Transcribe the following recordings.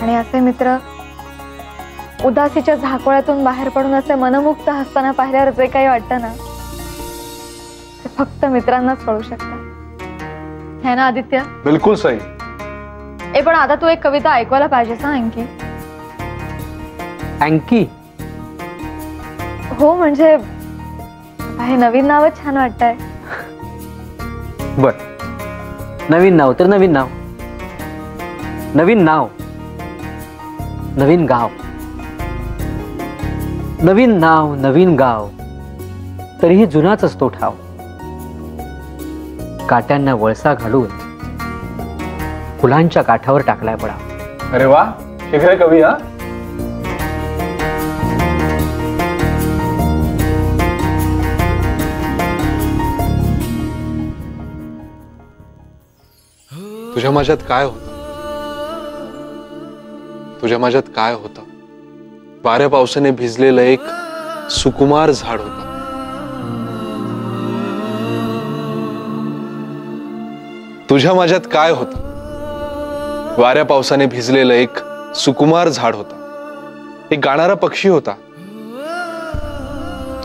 आणि असे मित्र उदासीच्या झाकोळ्यातून बाहेर पडून असे मनमुक्त हसताना पाहिल्यावर जे काही वाटतं ना ते फक्त मित्रांनाच कळू शकतं, है ना आदित्य? बिलकुल सही. पण आता तू एक कविता ऐकवायला पाहिजेस हा अंकी. अंकी? हो म्हणजे हे नवीन नावच छान वाटतंय. बर, नवीन नाव तर नवीन नाव, नवीन नाव, नवीन गाव, नवीन नाव, नवीन गाव, तरीही जुनाच असतो ठाव. काट्यांना वळसा घालून फुलांच्या काठावर टाकलाय पडा. अरे वा, शिकले कवी. हा, तुझ्या माझ्यात काय होतं, तुझ्या माझ्यात काय होतं. वाऱ्या पावसाने भिजलेलं एक सुकुमार झाड होतं. तुझ्या माझ्यात काय होतं. वाऱ्या पावसाने भिजलेलं एक सुकुमार झाड होतं. एक गाणारा पक्षी होता.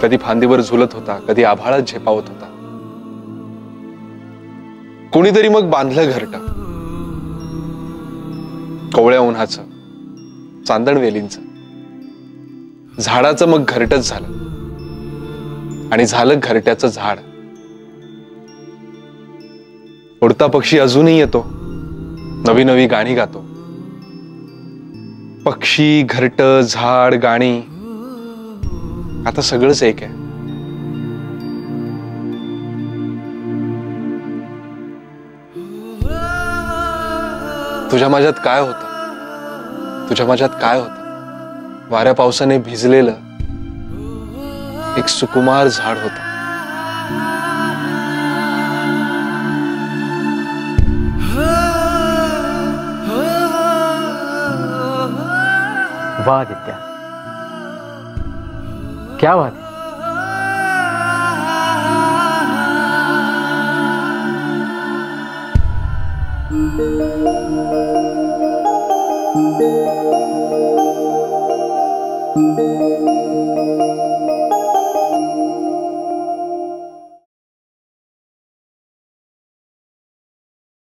कधी फांदीवर झुलत होता, कधी आभाळात झेपावत होता. कोणीतरी मग बांधलं घरटं, कोवळ्या उन्हाचं, चांदण वेलींचं. झाडाचं मग घरटच झालं आणि झालं घरट्याचं झाड. उडता पक्षी अजूनही येतो, नवी नवी गाणी गातो. पक्षी, घरट, झाड, गाणी, आता सगळंच एक आहे. तुझ्या माझ्यात काय होतं, तुझ्या माझ्यात काय होतं. वाऱ्या पावसाने भिजलेलं एक सुकुमार झाड होतं. वाह आदित्य, क्या बात है.